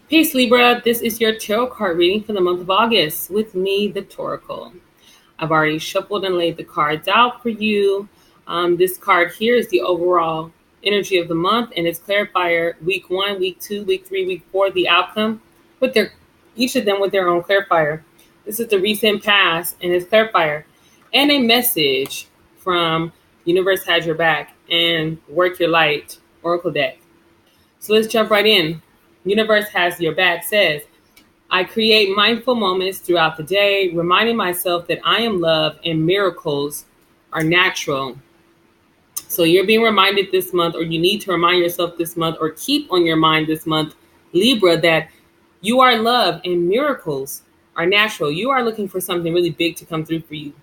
Peace, Libra. This is your tarot card reading for the month of August with me, the Toracle. I've already shuffled and laid the cards out for you. This card here is the overall energy of the month, and it's clarifier week 1, week 2, week 3, week 4, the outcome with each of them with their own clarifier. This is the recent past and its clarifier, and a message from Universe Has Your Back and Work Your Light Oracle deck. So let's jump right in. Universe Has Your Back says, I create mindful moments throughout the day, reminding myself that I am loved and miracles are natural. So you're being reminded this month, or you need to remind yourself this month, or keep on your mind this month, Libra, that you are loved and miracles are natural. You are looking for something really big to come through for you.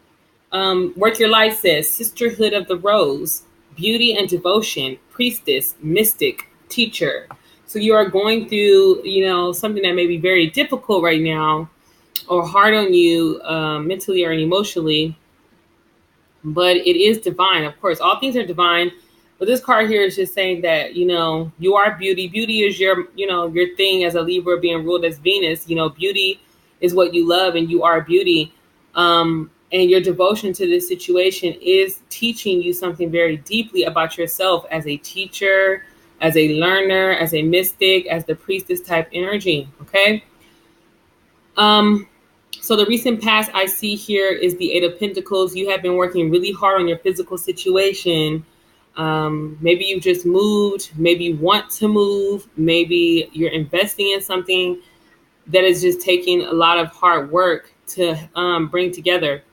Work Your Light says, Sisterhood of the Rose, beauty and devotion, priestess, mystic, teacher. So you are going through, something that may be very difficult right now or hard on you mentally or emotionally, but it is divine. Of course, all things are divine. But this card here is just saying that, you are beauty. Beauty is your thing as a Libra being ruled as Venus. Beauty is what you love and you are beauty. And your devotion to this situation is teaching you something very deeply about yourself as a teacher, as a learner, as a mystic, as the priestess type energy. Okay. So the recent past I see here is the Eight of Pentacles. You have been working really hard on your physical situation. Maybe you just moved. Maybe you want to move. Maybe you're investing in something that is just taking a lot of hard work to bring together.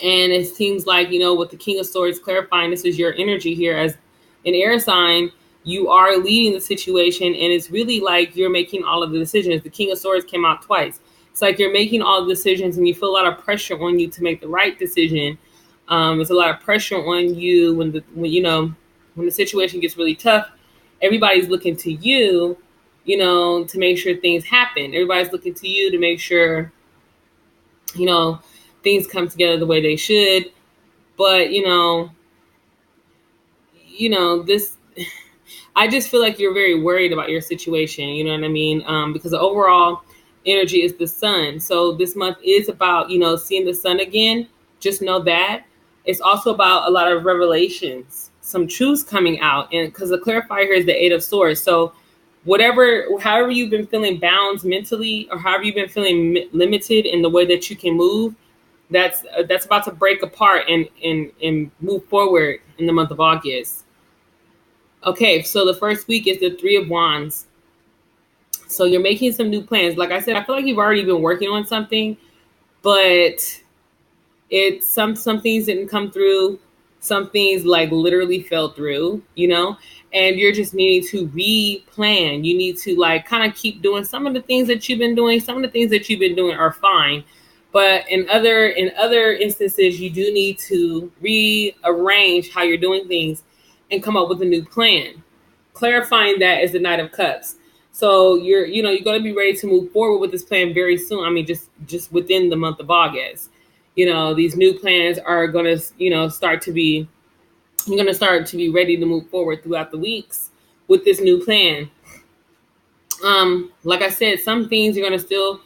And it seems like, with the King of Swords clarifying, this is your energy here as an air sign. You are leading the situation, and it's really like you're making all of the decisions. The King of Swords came out twice. It's like you're making all the decisions, and you feel a lot of pressure on you to make the right decision. There's a lot of pressure on you when the situation gets really tough. Everybody's looking to you, to make sure things happen. Everybody's looking to you to make sure, things come together the way they should. But, this, I just feel like you're very worried about your situation. You know what I mean? Because the overall energy is the sun. So this month is about, seeing the sun again. Just know that. It's also about a lot of revelations, some truths coming out. And because the clarifier here is the Eight of Swords. So however you've been feeling bound mentally, or however you've been feeling limited in the way that you can move, that's about to break apart and move forward in the month of August. Okay, so the first week is the Three of Wands. So you're making some new plans. Like I said, I feel like you've already been working on something, but some things didn't come through. Some things like literally fell through, and you're just needing to replan. You need to kind of keep doing some of the things that you've been doing. Some of the things that you've been doing are fine. But in other instances, you do need to rearrange how you're doing things and come up with a new plan. Clarifying that is the Knight of Cups. So you're going to be ready to move forward with this plan very soon. I mean, just within the month of August. These new plans are going to, you're going to start to be ready to move forward throughout the weeks with this new plan. Like I said, some things you're going to still,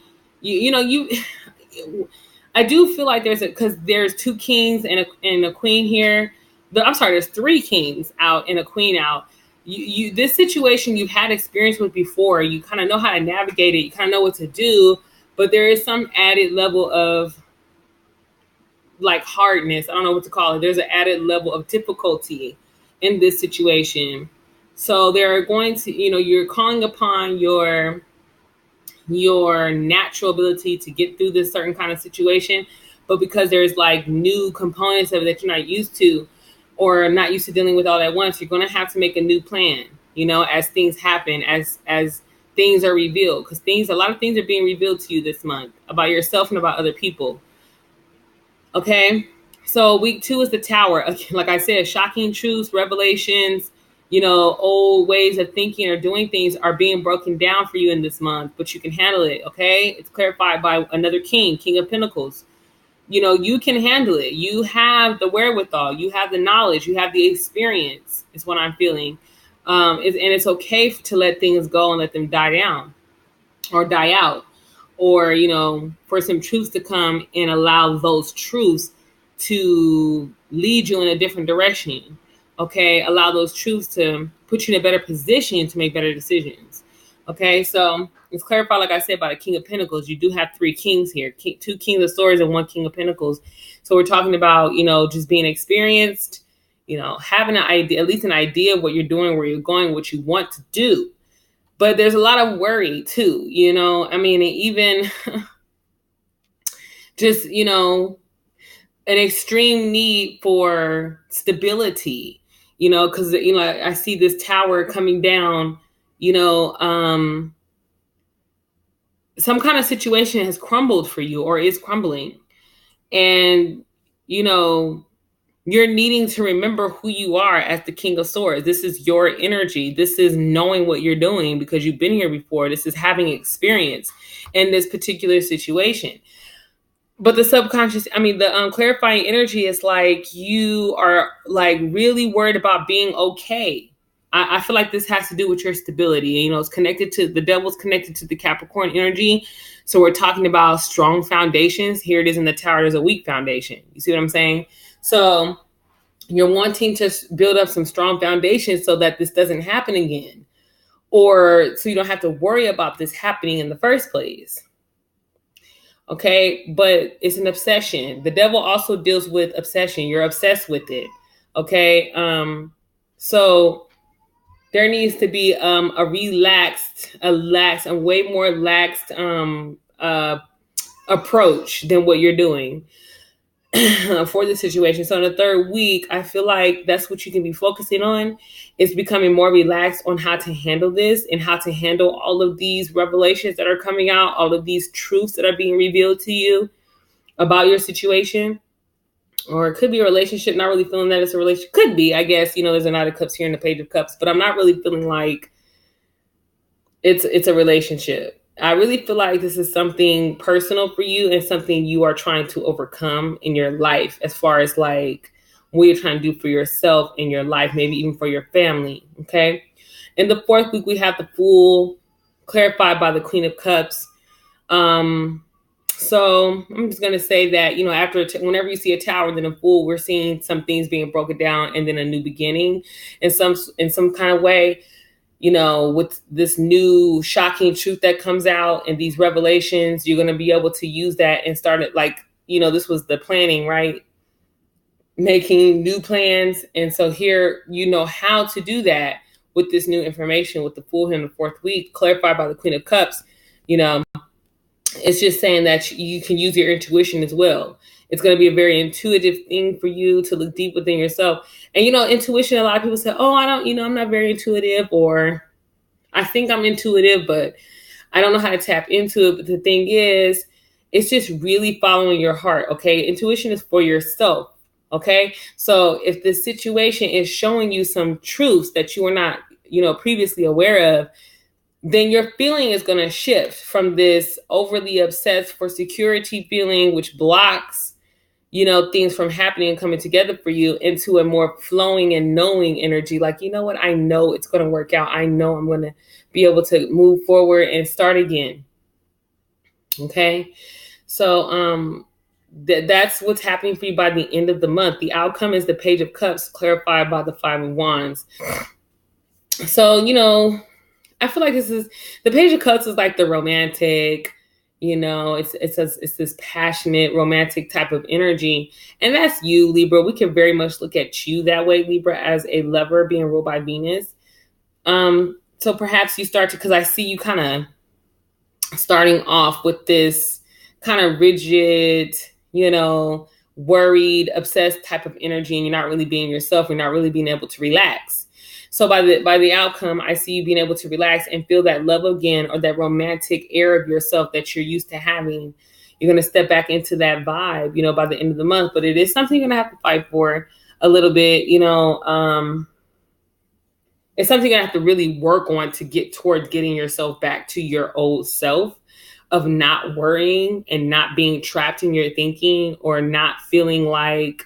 I do feel like there's two kings and a queen here. There's three kings out and a queen out. This situation you've had experience with before. You kind of know how to navigate it. You kind of know what to do, but there is some added level of hardness. I don't know what to call it. There's an added level of difficulty in this situation. So they're going to, you're calling upon your natural ability to get through this certain kind of situation, but because there's new components of it that you're not used to, or not used to dealing with all at once, you're going to have to make a new plan, as things happen, as things are revealed, because a lot of things are being revealed to you this month about yourself and about other people. Okay. So week 2 is the Tower. Like I said, shocking truths, revelations, old ways of thinking or doing things are being broken down for you in this month, but you can handle it. Okay. It's clarified by another King of Pentacles. You can handle it. You have the wherewithal. You have the knowledge. You have the experience is what I'm feeling. And it's okay to let things go and let them die down. or die out, or, for some truths to come and allow those truths to lead you in a different direction. Okay. Allow those truths to put you in a better position to make better decisions. Okay. So it's clarified, like I said, by the King of Pentacles. You do have three kings here, two Kings of Swords and one King of Pentacles. So we're talking about, just being experienced, having an idea, at least an idea of what you're doing, where you're going, what you want to do. But there's a lot of worry too, even just, an extreme need for stability, because, I see this tower coming down, some kind of situation has crumbled for you or is crumbling. And, you're needing to remember who you are as the King of Swords. This is your energy. This is knowing what you're doing because you've been here before. This is having experience in this particular situation. But the subconscious, the clarifying energy is like you are like really worried about being okay. I feel like this has to do with your stability. It's connected to the devil's connected to the Capricorn energy. So we're talking about strong foundations. Here it is in the tower. There's a weak foundation. You see what I'm saying? So you're wanting to build up some strong foundations so that this doesn't happen again, or so you don't have to worry about this happening in the first place. Okay. But it's an obsession. The devil also deals with obsession. You're obsessed with it. Okay. So there needs to be a way more relaxed approach than what you're doing for the situation. So in the third week, I feel like that's what you can be focusing on, is becoming more relaxed on how to handle this and how to handle all of these revelations that are coming out, all of these truths that are being revealed to you about your situation. Or it could be a relationship, not really feeling that it's a relationship. Could be, I guess, there's a Knight of Cups here and the Page of Cups, but I'm not really feeling like it's a relationship. I really feel like this is something personal for you and something you are trying to overcome in your life, as far as like what you're trying to do for yourself in your life, maybe even for your family. Okay. In the fourth week, we have the Fool, clarified by the Queen of Cups. So I'm just going to say that, whenever you see a tower, then a Fool, we're seeing some things being broken down and then a new beginning in some kind of way. With this new shocking truth that comes out and these revelations, you're going to be able to use that and start it like, this was the planning, right? Making new plans. And so here, how to do that with this new information, with the Fool in the fourth week, clarified by the Queen of Cups. It's just saying that you can use your intuition as well. It's going to be a very intuitive thing for you to look deep within yourself. And, intuition, a lot of people say, oh, I don't, I'm not very intuitive, or I think I'm intuitive, but I don't know how to tap into it. But the thing is, it's just really following your heart. Okay. Intuition is for yourself. Okay. So if the situation is showing you some truths that you were not, previously aware of, then your feeling is going to shift from this overly obsessed for security feeling, which blocks, things from happening and coming together for you, into a more flowing and knowing energy. Like, what? I know it's going to work out. I know I'm going to be able to move forward and start again. Okay. So, that's what's happening for you by the end of the month. The outcome is the Page of Cups, clarified by the Five of Wands. So, I feel like the Page of Cups is like the romantic, it's this passionate, romantic type of energy. And that's you, Libra. We can very much look at you that way, Libra, as a lover being ruled by Venus. So perhaps you start to, because I see you kind of starting off with this kind of rigid, worried, obsessed type of energy, and you're not really being yourself. You're not really being able to relax. So by the outcome, I see you being able to relax and feel that love again, or that romantic air of yourself that you're used to having. You're going to step back into that vibe, by the end of the month. But it is something you're going to have to fight for a little bit. It's something you're going to have to really work on to get toward getting yourself back to your old self, of not worrying and not being trapped in your thinking, or not feeling like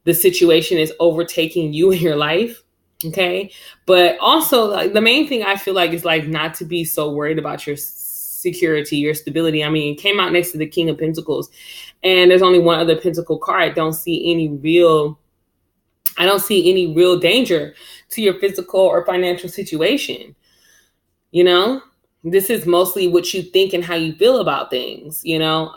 the situation is overtaking you in your life. Okay. But also, like, the main thing I feel like is like not to be so worried about your security, your stability. I mean, it came out next to the King of Pentacles, and there's only one other Pentacle card. I don't see any real danger to your physical or financial situation. You know, this is mostly what you think and how you feel about things, you know.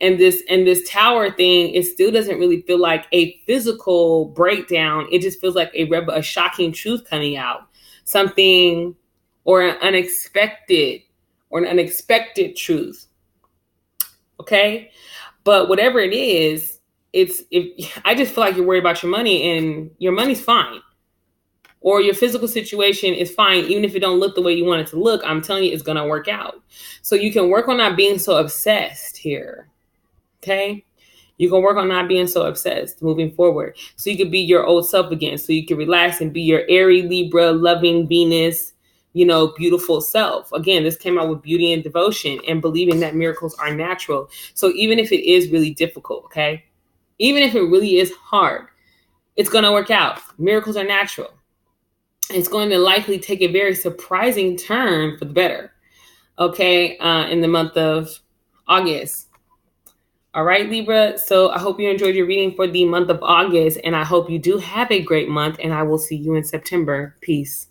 And this Tower thing, it still doesn't really feel like a physical breakdown. It just feels like a shocking truth coming out, something, or an unexpected truth. Okay, but whatever it is, I just feel like you're worried about your money, and your money's fine, or your physical situation is fine, even if it don't look the way you want it to look. I'm telling you, it's gonna work out. So you can work on not being so obsessed here. Okay, you can work on not being so obsessed moving forward, so you could be your old self again, so you can relax and be your airy Libra, loving Venus, you know, beautiful self. Again, this came out with beauty and devotion and believing that miracles are natural. So even if it is really difficult, okay, even if it really is hard, it's going to work out. Miracles are natural. It's going to likely take a very surprising turn for the better, okay, in the month of August. All right, Libra. So I hope you enjoyed your reading for the month of August, and I hope you do have a great month, and I will see you in September. Peace.